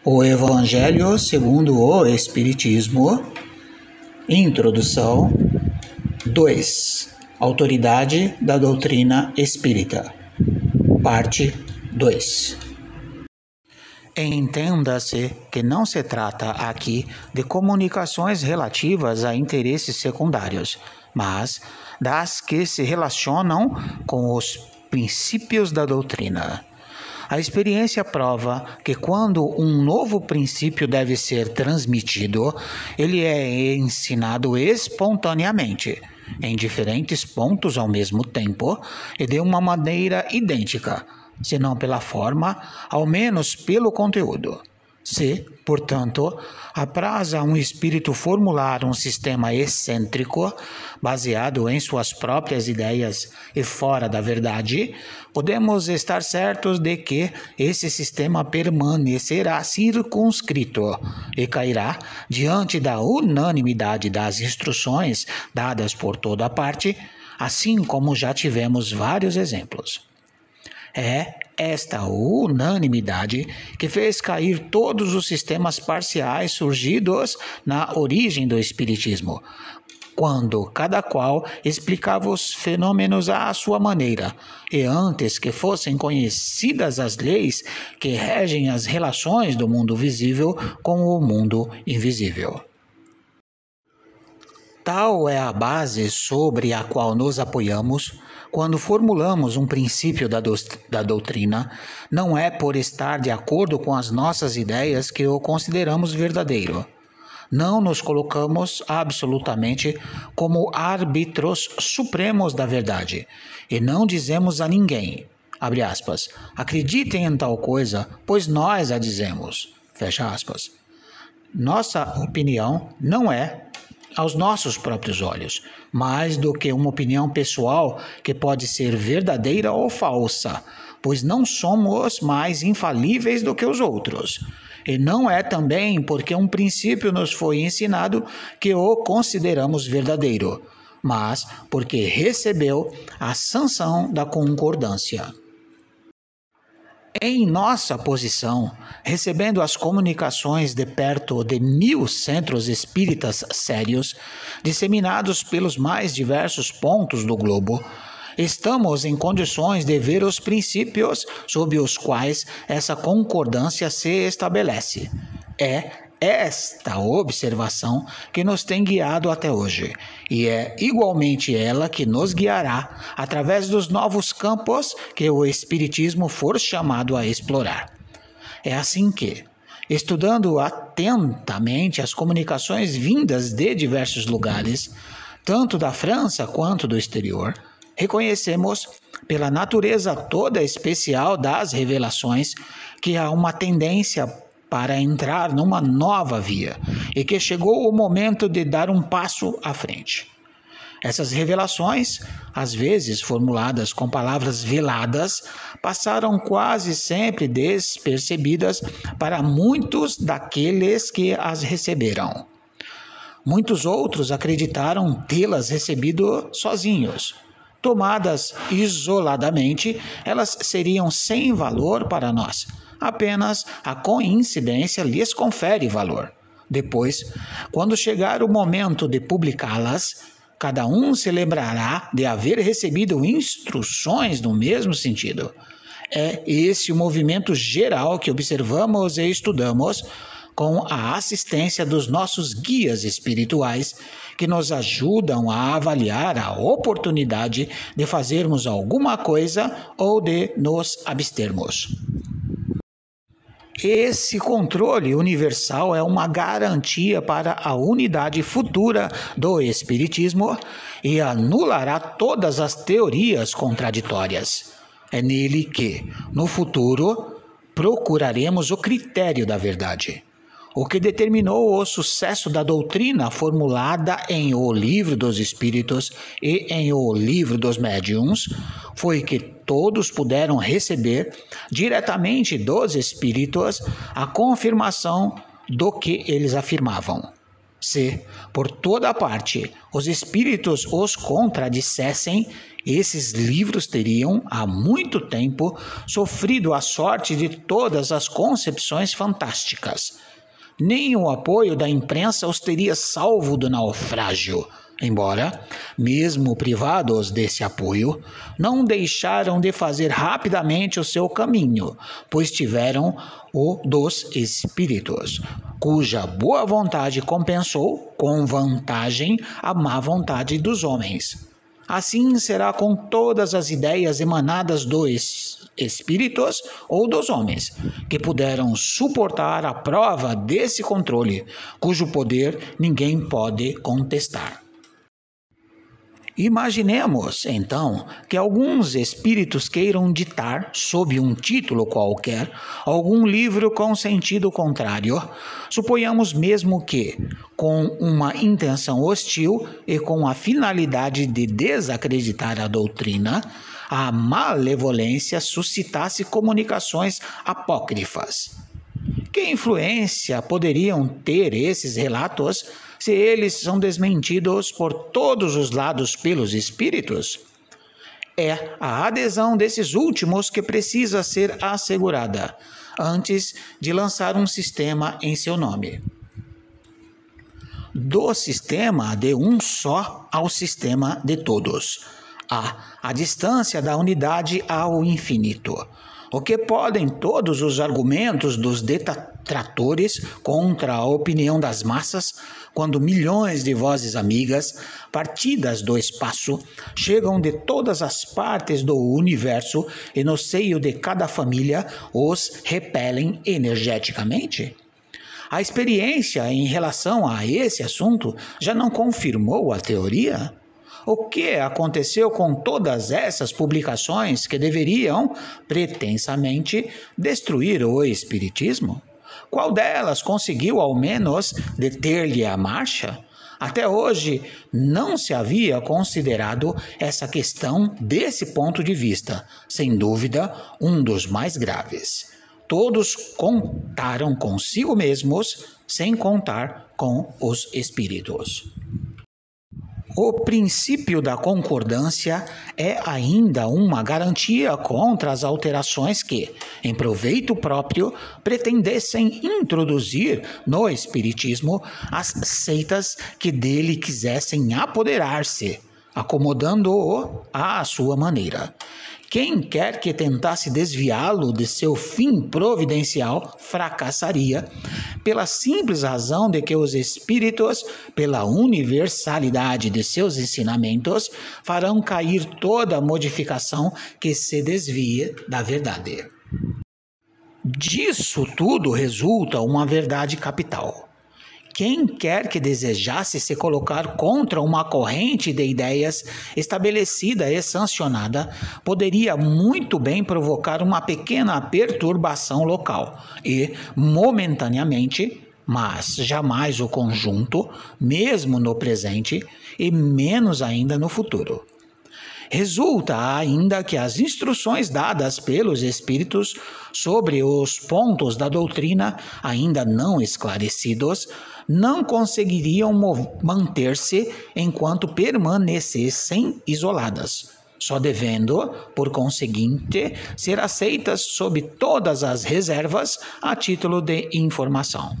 O Evangelho segundo o Espiritismo, Introdução 2. Autoridade da doutrina espírita, Parte 2. Entenda-se que não se trata aqui de comunicações relativas a interesses secundários, mas das que se relacionam com os princípios da doutrina. A experiência prova que quando um novo princípio deve ser transmitido, ele é ensinado espontaneamente, em diferentes pontos ao mesmo tempo e de uma maneira idêntica, se não pela forma, ao menos pelo conteúdo. Se, portanto, apraz a um espírito formular um sistema excêntrico, baseado em suas próprias ideias e fora da verdade, podemos estar certos de que esse sistema permanecerá circunscrito e cairá diante da unanimidade das instruções dadas por toda parte, assim como já tivemos vários exemplos. É esta unanimidade que fez cair todos os sistemas parciais surgidos na origem do Espiritismo, quando cada qual explicava os fenômenos à sua maneira, e antes que fossem conhecidas as leis que regem as relações do mundo visível com o mundo invisível. Tal é a base sobre a qual nos apoiamos quando formulamos um princípio da doutrina. Não é por estar de acordo com as nossas ideias que o consideramos verdadeiro. Não nos colocamos absolutamente como árbitros supremos da verdade e não dizemos a ninguém, abre aspas, acreditem em tal coisa, pois nós a dizemos, fecha aspas. Nossa opinião não é, aos nossos próprios olhos, mais do que uma opinião pessoal que pode ser verdadeira ou falsa, pois não somos mais infalíveis do que os outros. E não é também porque um princípio nos foi ensinado que o consideramos verdadeiro, mas porque recebeu a sanção da concordância. Em nossa posição, recebendo as comunicações de perto de 1000 centros espíritas sérios, disseminados pelos mais diversos pontos do globo, estamos em condições de ver os princípios sob os quais essa concordância se estabelece. É esta observação que nos tem guiado até hoje, e é igualmente ela que nos guiará através dos novos campos que o Espiritismo for chamado a explorar. É assim que, estudando atentamente as comunicações vindas de diversos lugares, tanto da França quanto do exterior, reconhecemos, pela natureza toda especial das revelações, que há uma tendência para entrar numa nova via e que chegou o momento de dar um passo à frente. Essas revelações, às vezes formuladas com palavras veladas, passaram quase sempre despercebidas para muitos daqueles que as receberam. Muitos outros acreditaram tê-las recebido sozinhos. Tomadas isoladamente, elas seriam sem valor para nós. Apenas a coincidência lhes confere valor. Depois, quando chegar o momento de publicá-las, cada um se lembrará de haver recebido instruções no mesmo sentido. É esse o movimento geral que observamos e estudamos com a assistência dos nossos guias espirituais, que nos ajudam a avaliar a oportunidade de fazermos alguma coisa ou de nos abstermos. Esse controle universal é uma garantia para a unidade futura do Espiritismo e anulará todas as teorias contraditórias. É nele que, no futuro, procuraremos o critério da verdade. O que determinou o sucesso da doutrina formulada em O Livro dos Espíritos e em O Livro dos Médiuns foi que todos puderam receber diretamente dos espíritos a confirmação do que eles afirmavam. Se, por toda parte, os espíritos os contradissessem, esses livros teriam, há muito tempo, sofrido a sorte de todas as concepções fantásticas. Nem o apoio da imprensa os teria salvo do naufrágio, embora, mesmo privados desse apoio, não deixaram de fazer rapidamente o seu caminho, pois tiveram o dos espíritos, cuja boa vontade compensou, com vantagem, a má vontade dos homens. Assim será com todas as ideias emanadas dos espíritos ou dos homens, que puderam suportar a prova desse controle, cujo poder ninguém pode contestar. Imaginemos, então, que alguns espíritos queiram ditar, sob um título qualquer, algum livro com sentido contrário. Suponhamos mesmo que, com uma intenção hostil e com a finalidade de desacreditar a doutrina, a malevolência suscitasse comunicações apócrifas. Que influência poderiam ter esses relatos se eles são desmentidos por todos os lados pelos espíritos? É a adesão desses últimos que precisa ser assegurada, antes de lançar um sistema em seu nome. Do sistema de um só ao sistema de todos. A distância da unidade ao infinito. O que podem todos os argumentos dos detratores contra a opinião das massas, quando milhões de vozes amigas, partidas do espaço, chegam de todas as partes do universo e no seio de cada família os repelem energeticamente? A experiência em relação a esse assunto já não confirmou a teoria? O que aconteceu com todas essas publicações que deveriam, pretensamente, destruir o espiritismo? Qual delas conseguiu, ao menos, deter-lhe a marcha? Até hoje, não se havia considerado essa questão desse ponto de vista, sem dúvida, um dos mais graves. Todos contaram consigo mesmos, sem contar com os espíritos. O princípio da concordância é ainda uma garantia contra as alterações que, em proveito próprio, pretendessem introduzir no espiritismo as seitas que dele quisessem apoderar-se, acomodando-o à sua maneira. Quem quer que tentasse desviá-lo de seu fim providencial fracassaria, pela simples razão de que os espíritos, pela universalidade de seus ensinamentos, farão cair toda modificação que se desvie da verdade. Disso tudo resulta uma verdade capital. Quem quer que desejasse se colocar contra uma corrente de ideias estabelecida e sancionada, poderia muito bem provocar uma pequena perturbação local e, momentaneamente, mas jamais o conjunto, mesmo no presente e menos ainda no futuro. Resulta ainda que as instruções dadas pelos espíritos sobre os pontos da doutrina ainda não esclarecidos não conseguiriam manter-se enquanto permanecessem isoladas, só devendo, por conseguinte, ser aceitas sob todas as reservas a título de informação.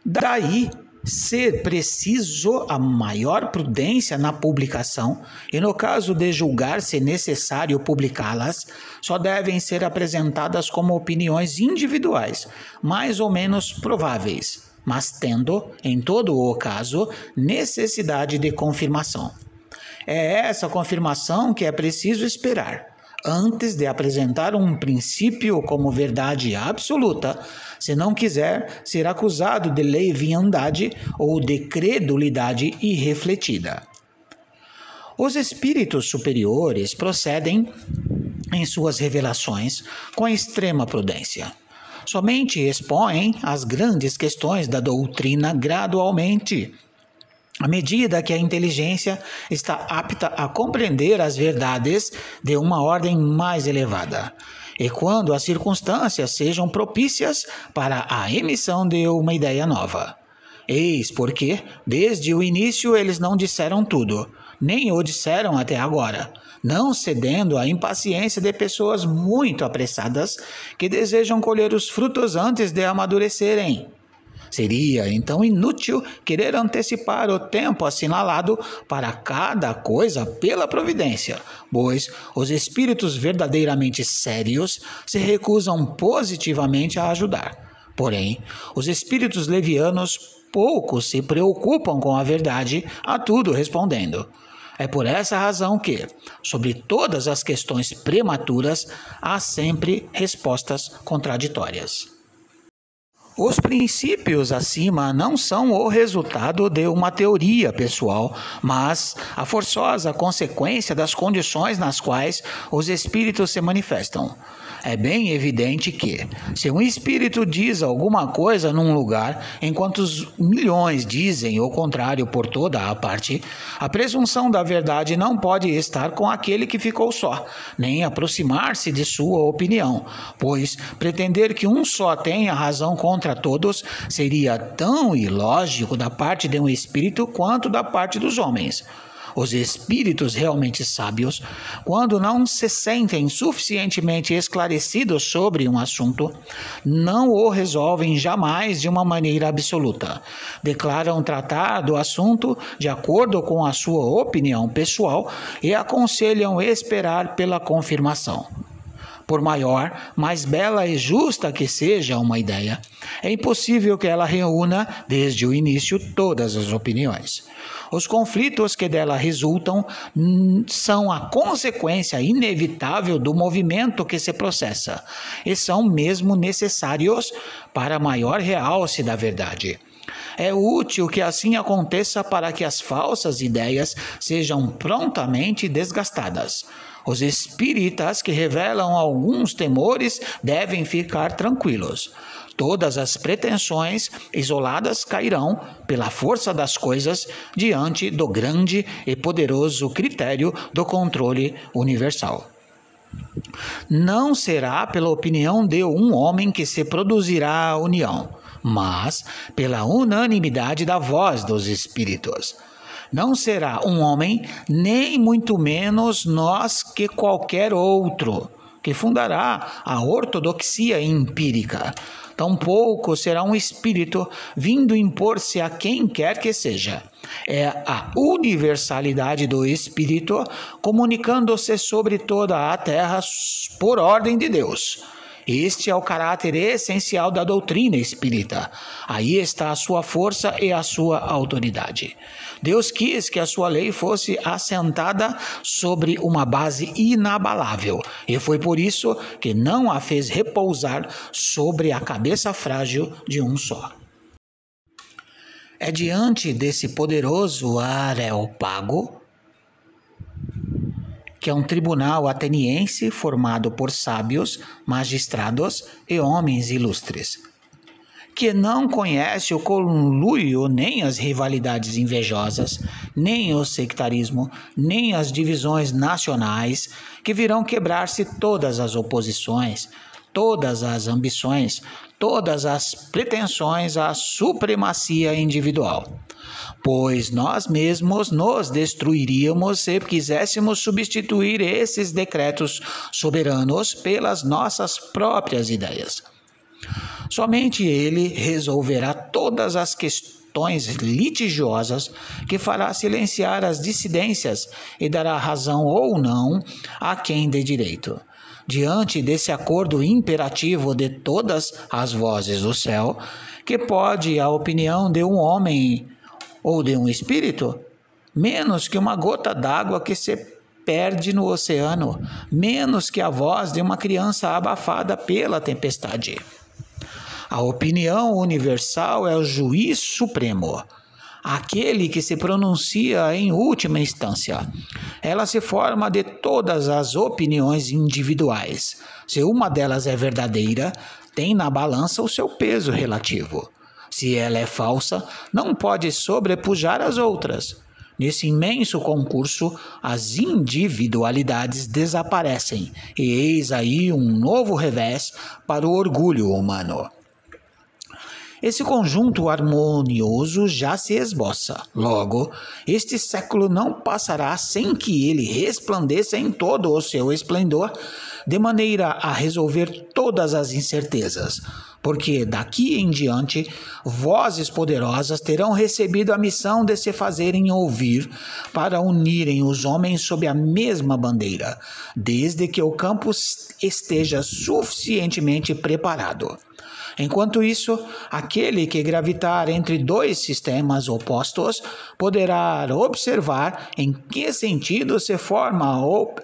Daí ser preciso a maior prudência na publicação e, no caso de julgar-se necessário publicá-las, só devem ser apresentadas como opiniões individuais, mais ou menos prováveis, mas tendo, em todo o caso, necessidade de confirmação. É essa confirmação que é preciso esperar. Antes de apresentar um princípio como verdade absoluta, se não quiser ser acusado de leviandade ou de credulidade irrefletida. Os espíritos superiores procedem em suas revelações com extrema prudência. Somente expõem as grandes questões da doutrina gradualmente, à medida que a inteligência está apta a compreender as verdades de uma ordem mais elevada, e quando as circunstâncias sejam propícias para a emissão de uma ideia nova. Eis porque, desde o início, eles não disseram tudo, nem o disseram até agora, não cedendo à impaciência de pessoas muito apressadas que desejam colher os frutos antes de amadurecerem. Seria então inútil querer antecipar o tempo assinalado para cada coisa pela providência, pois os espíritos verdadeiramente sérios se recusam positivamente a ajudar. Porém, os espíritos levianos pouco se preocupam com a verdade, a tudo respondendo. É por essa razão que, sobre todas as questões prematuras, há sempre respostas contraditórias. Os princípios acima não são o resultado de uma teoria pessoal, mas a forçosa consequência das condições nas quais os espíritos se manifestam. É bem evidente que, se um espírito diz alguma coisa num lugar, enquanto os milhões dizem o contrário por toda a parte, a presunção da verdade não pode estar com aquele que ficou só, nem aproximar-se de sua opinião, pois pretender que um só tenha razão contra todos seria tão ilógico da parte de um espírito quanto da parte dos homens. Os espíritos realmente sábios, quando não se sentem suficientemente esclarecidos sobre um assunto, não o resolvem jamais de uma maneira absoluta. Declaram tratar do assunto de acordo com a sua opinião pessoal e aconselham esperar pela confirmação. Por maior, mais bela e justa que seja uma ideia, é impossível que ela reúna, desde o início, todas as opiniões. Os conflitos que dela resultam são a consequência inevitável do movimento que se processa, e são mesmo necessários para maior realce da verdade. É útil que assim aconteça para que as falsas ideias sejam prontamente desgastadas. Os espíritas que revelam alguns temores devem ficar tranquilos. Todas as pretensões isoladas cairão, pela força das coisas, diante do grande e poderoso critério do controle universal. Não será pela opinião de um homem que se produzirá a união, mas pela unanimidade da voz dos espíritos. Não será um homem, nem muito menos nós que qualquer outro, que fundará a ortodoxia empírica. Tampouco será um espírito vindo impor-se a quem quer que seja. É a universalidade do espírito comunicando-se sobre toda a terra por ordem de Deus. Este é o caráter essencial da doutrina espírita. Aí está a sua força e a sua autoridade. Deus quis que a sua lei fosse assentada sobre uma base inabalável, e foi por isso que não a fez repousar sobre a cabeça frágil de um só. É diante desse poderoso Areópago, que é um tribunal ateniense formado por sábios, magistrados e homens ilustres, que não conhece o conluio, nem as rivalidades invejosas, nem o sectarismo, nem as divisões nacionais, que virão quebrar-se todas as oposições, todas as ambições, todas as pretensões à supremacia individual. Pois nós mesmos nos destruiríamos se quiséssemos substituir esses decretos soberanos pelas nossas próprias ideias. Somente ele resolverá todas as questões litigiosas, que fará silenciar as dissidências e dará razão ou não a quem dê direito. Diante desse acordo imperativo de todas as vozes do céu, que pode a opinião de um homem ou de um espírito, menos que uma gota d'água que se perde no oceano, menos que a voz de uma criança abafada pela tempestade. A opinião universal é o juiz supremo, aquele que se pronuncia em última instância. Ela se forma de todas as opiniões individuais. Se uma delas é verdadeira, tem na balança o seu peso relativo. Se ela é falsa, não pode sobrepujar as outras. Nesse imenso concurso, as individualidades desaparecem, e eis aí um novo revés para o orgulho humano. Esse conjunto harmonioso já se esboça. Logo, este século não passará sem que ele resplandeça em todo o seu esplendor, de maneira a resolver todas as incertezas, porque daqui em diante vozes poderosas terão recebido a missão de se fazerem ouvir para unirem os homens sob a mesma bandeira, desde que o campo esteja suficientemente preparado. Enquanto isso, aquele que gravitar entre dois sistemas opostos poderá observar em que sentido se forma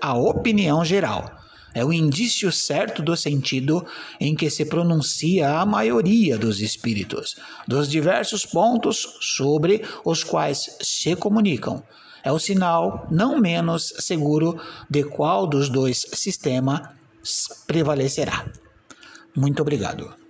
a opinião geral. É o indício certo do sentido em que se pronuncia a maioria dos espíritos, dos diversos pontos sobre os quais se comunicam. É o sinal não menos seguro de qual dos dois sistemas prevalecerá. Muito obrigado.